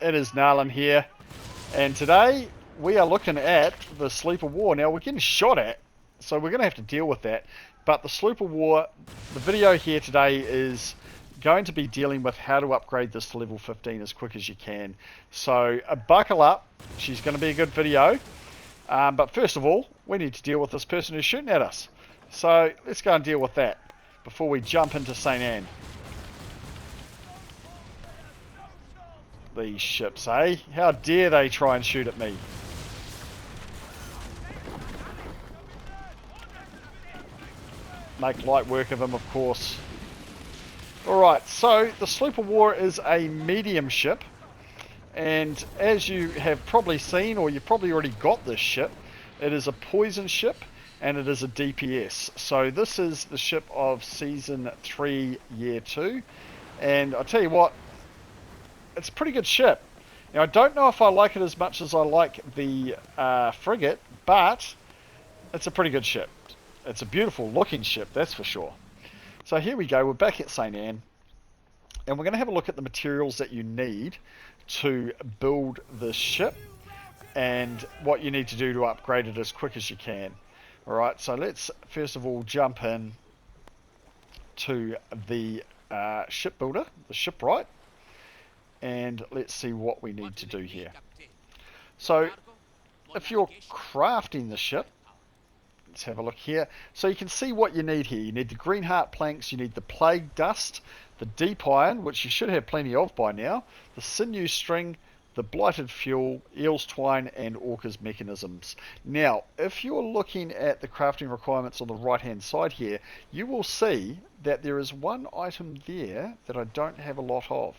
It is Narlin here, and today we are looking at the Sloop of War. Now, we're getting shot at, so we're going to have to deal with that. But the Sloop of War, the video here today is going to be dealing with how to upgrade this to level 15 as quick as you can. So buckle up, she's going to be a good video. But first of all, we need to deal with this person who's shooting at us. So let's go and deal with that before we jump into St. Anne. These ships, eh? How dare they try and shoot at me? Make light work of them, of course. Alright, so the Sloop of War is a medium ship. And as you have probably seen, or you've probably already got this ship, it is a poison ship and it is a DPS. So this is the ship of Season 3, Year 2. And I'll tell you what, it's a pretty good ship. Now, I don't know if I like it as much as I like the frigate, but it's a pretty good ship. It's a beautiful looking ship, that's for sure. So here we go, we're back at St. Anne, and we're going to have a look at the materials that you need to build this ship, and what you need to do to upgrade it as quick as you can. Alright, so let's first of all jump in to the ship builder, the shipwright. And let's see what we need to do here. So if you're crafting the ship, let's have a look here. So you can see what you need here. You need the green heart planks, you need the plague dust, the deep iron, which you should have plenty of by now, the sinew string, the blighted fuel, eel's twine, and orca's mechanisms. Now, if you're looking at the crafting requirements on the right hand side here, you will see that there is one item there that I don't have a lot of.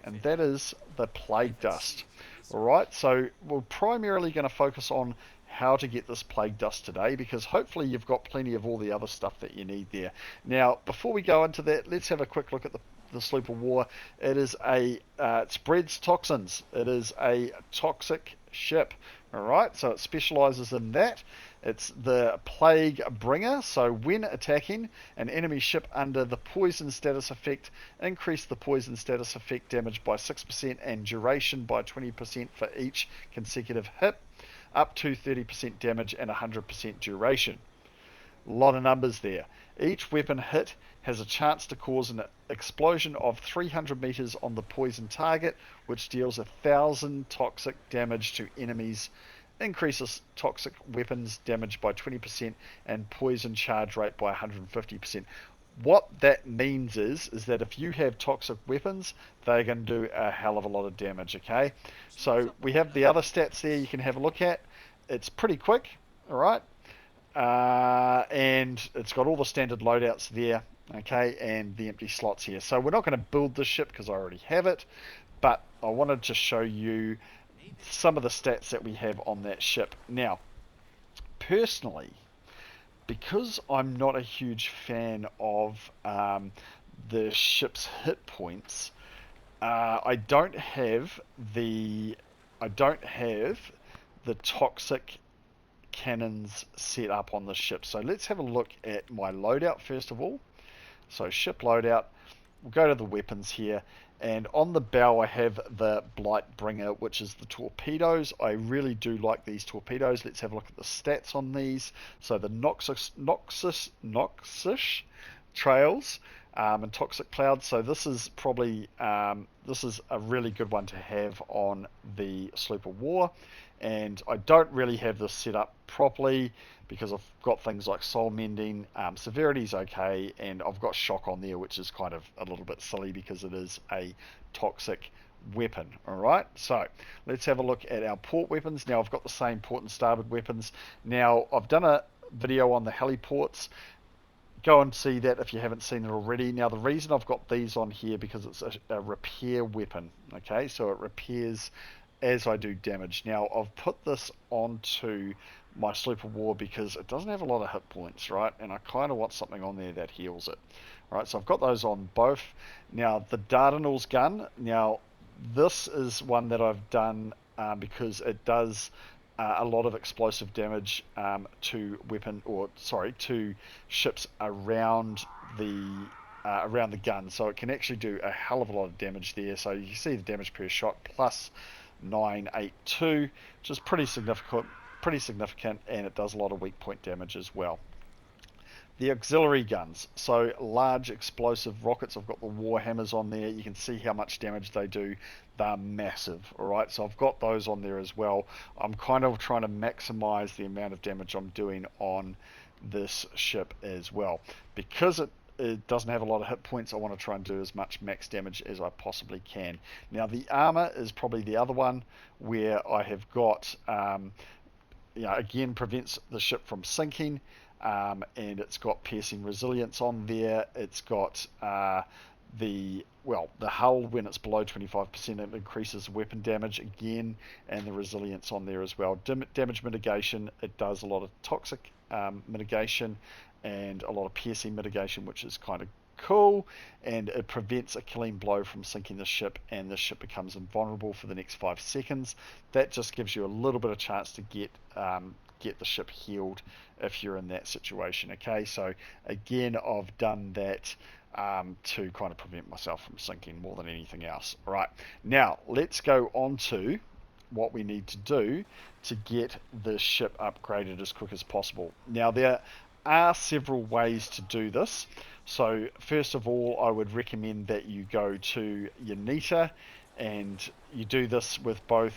And that is the plague dust. Alright, so we're primarily going to focus on how to get this plague dust today, because hopefully you've got plenty of all the other stuff that you need there. Now, before we go into that, let's have a quick look at the Sloop of War. It is it spreads toxins. It is a toxic ship. Alright, so it specializes in that. It's the plague bringer, so when attacking an enemy ship under the poison status effect, increase the poison status effect damage by 6% and duration by 20% for each consecutive hit, up to 30% damage and 100% duration. A lot of numbers there. Each weapon hit has a chance to cause an explosion of 300 meters on the poison target, which deals 1,000 toxic damage to enemies, increases toxic weapons damage by 20% and poison charge rate by 150%. What that means is that if you have toxic weapons, they're going to do a hell of a lot of damage, okay? So we have the other stats there you can have a look at. It's pretty quick, alright? And it's got all the standard loadouts there, okay, and the empty slots here. So we're not going to build this ship because I already have it, but I wanted to show you some of the stats that we have on that ship. Now, personally, because I'm not a huge fan of the ship's hit points, I don't have the toxic cannons set up on the ship. So let's have a look at my loadout first of all. So ship loadout, we'll go to the weapons here, and on the bow I have the blight bringer, which is the torpedoes. I really do like these torpedoes. Let's have a look at the stats on these. So the Noxious trails and toxic clouds. So this is probably this is a really good one to have on the Sloop of War. And I don't really have this set up properly because I've got things like soul mending, severity's okay, and I've got shock on there, which is kind of a little bit silly because it is a toxic weapon. Alright, so let's have a look at our port weapons. Now I've got the same port and starboard weapons. Now I've done a video on the heliports. Go and see that if you haven't seen it already. Now the reason I've got these on here because it's a repair weapon, okay, so it repairs as I do damage. Now I've put this onto my Sloop of War because it doesn't have a lot of hit points, right, and I kind of want something on there that heals it. Right, so I've got those on both. Now the Dardanelles gun, now this is one that I've done because it does a lot of explosive damage to ships around the around the gun, so it can actually do a hell of a lot of damage there. So you see the damage per shot plus 982, which is pretty significant, and it does a lot of weak point damage as well. The auxiliary guns, so large explosive rockets. I've got the Warhammers on there. You can see how much damage they do. They're massive. Alright, so I've got those on there as well. I'm kind of trying to maximize the amount of damage I'm doing on this ship as well. Because it doesn't have a lot of hit points, I want to try and do as much max damage as I possibly can. Now the armor is probably the other one where I have got, again, prevents the ship from sinking. And it's got piercing resilience on there. It's got the hull, when it's below 25%, it increases weapon damage again, and the resilience on there as well. Damage mitigation, it does a lot of toxic mitigation and a lot of piercing mitigation, which is kind of cool, and it prevents a killing blow from sinking the ship, and the ship becomes invulnerable for the next 5 seconds. That just gives you a little bit of chance to get the ship healed if you're in that situation. Okay, so again, I've done that to kind of prevent myself from sinking more than anything else. All right, now let's go on to what we need to do to get the ship upgraded as quick as possible. Now there are several ways to do this. So first of all, I would recommend that you go to Yanita, and you do this with both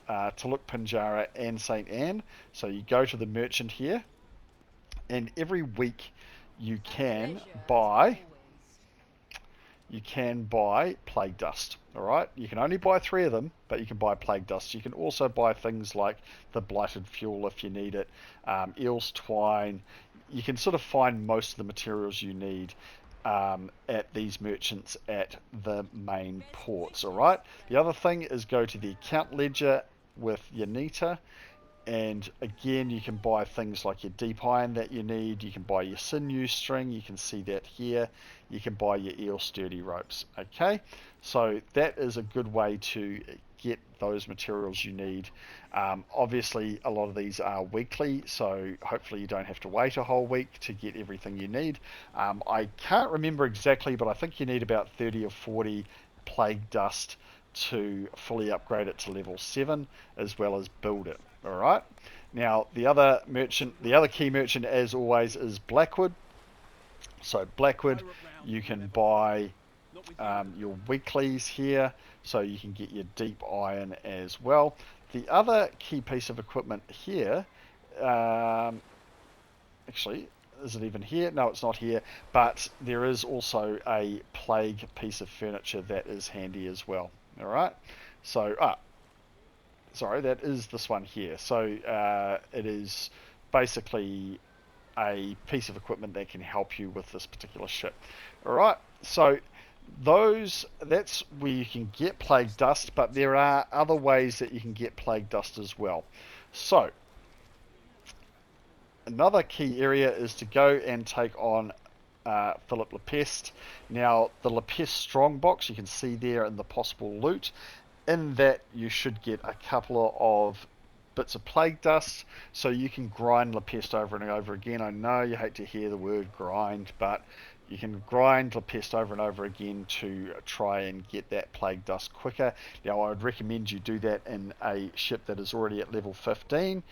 Tuluk Pinjara and St. Anne. So you go to the merchant here, and every week you can buy plague dust. All right, you can only buy 3 of them, but you can buy plague dust. You can also buy things like the blighted fuel if you need it, eel's twine. You can sort of find most of the materials you need at these merchants at the main ports. All right, the other thing is go to the account ledger with Yanita, and again, you can buy things like your deep iron that you need. You can buy your sinew string. You can see that here. You can buy your eel sturdy ropes. Okay, so that is a good way to get those materials you need. Obviously, a lot of these are weekly, so hopefully you don't have to wait a whole week to get everything you need. I can't remember exactly, but I think you need about 30 or 40 plague dust to fully upgrade it to level 7, as well as build it. Alright, now the other key merchant as always is Blackwood. So Blackwood, you can buy your weeklies here, so you can get your deep iron as well. The other key piece of equipment here, actually, is it even here? No, it's not here, but there is also a plague piece of furniture that is handy as well. Alright, so sorry, that is this one here. So it is basically a piece of equipment that can help you with this particular ship. Alright, so that's where you can get plague dust, but there are other ways that you can get plague dust as well. So another key area is to go and take on Philip Lepest. Now the Lepest strongbox, you can see there in the possible loot, in that you should get a couple of bits of plague dust, so you can grind Lepest over and over again. I know you hate to hear the word grind, but you can grind Lepest over and over again to try and get that plague dust quicker. Now I would recommend you do that in a ship that is already at level 15.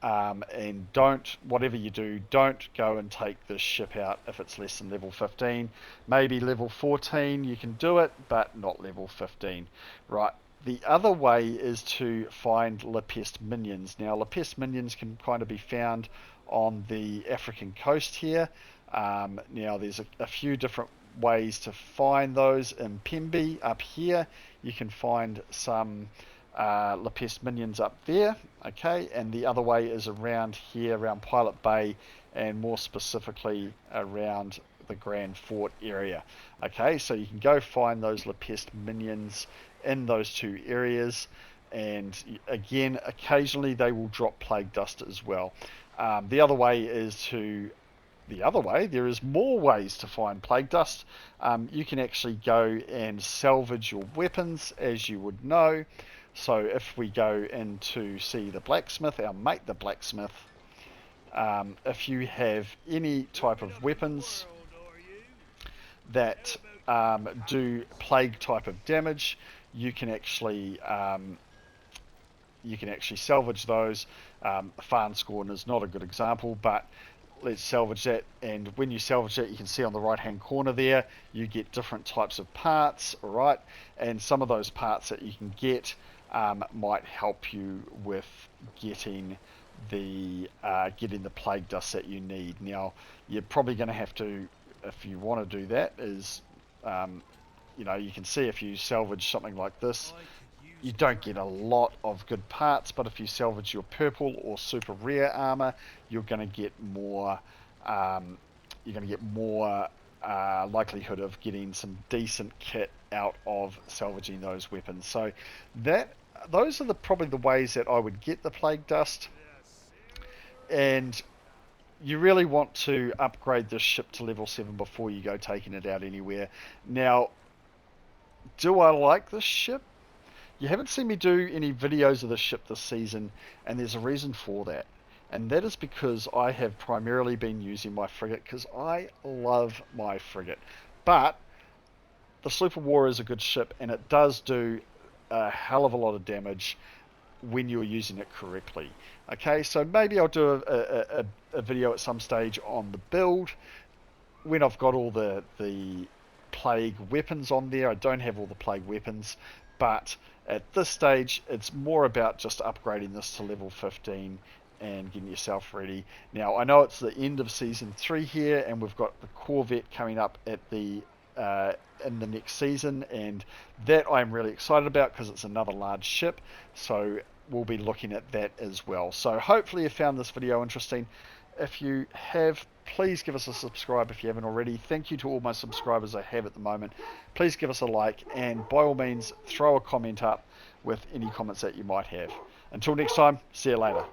And whatever you do, don't go and take this ship out if it's less than level 15. Maybe level 14 you can do it, but not level 15. Right, the other way is to find Lepest minions. Now Lepest minions can kind of be found on the African coast here. Now there's a few different ways to find those. In Pembe up here, you can find some Lepest minions up there, okay, and the other way is around here, around Pilot Bay, and more specifically around the Grand Fort area. Okay, so you can go find those Lepest minions in those 2 areas, and again, occasionally they will drop plague dust as well. There is more ways to find plague dust. You can actually go and salvage your weapons, as you would know. So if we go in to see the blacksmith, our mate the blacksmith, if you have any type of weapons that do plague type of damage, you can actually salvage those. Farn Scorn is not a good example, but let's salvage that. And when you salvage that, you can see on the right hand corner there, you get different types of parts, all right? And some of those parts that you can get might help you with getting the plague dust that you need. Now, you're probably going to have to, if you want to do that, is you can see if you salvage something like this, you don't get a lot of good parts, but if you salvage your purple or super rare armor, you're going to get more. Likelihood of getting some decent kit out of salvaging those weapons. So those are probably the ways that I would get the plague dust. And you really want to upgrade this ship to level 7 before you go taking it out anywhere. Now, do I like this ship? You haven't seen me do any videos of this ship this season, and there's a reason for that. And that is because I have primarily been using my frigate, because I love my frigate. But the Sloop of War is a good ship, and it does do a hell of a lot of damage when you're using it correctly. Okay, so maybe I'll do a video at some stage on the build when I've got all the plague weapons on there. I don't have all the plague weapons, but at this stage it's more about just upgrading this to level 15 and getting yourself ready. Now, I know it's the end of season 3 here, and we've got the Corvette coming up at the in the next season, and that I'm really excited about because it's another large ship, so we'll be looking at that as well. So hopefully you found this video interesting. If you have, please give us a subscribe if you haven't already. Thank you to all my subscribers I have at the moment. Please give us a like, and by all means throw a comment up with any comments that you might have. Until next time, see you later.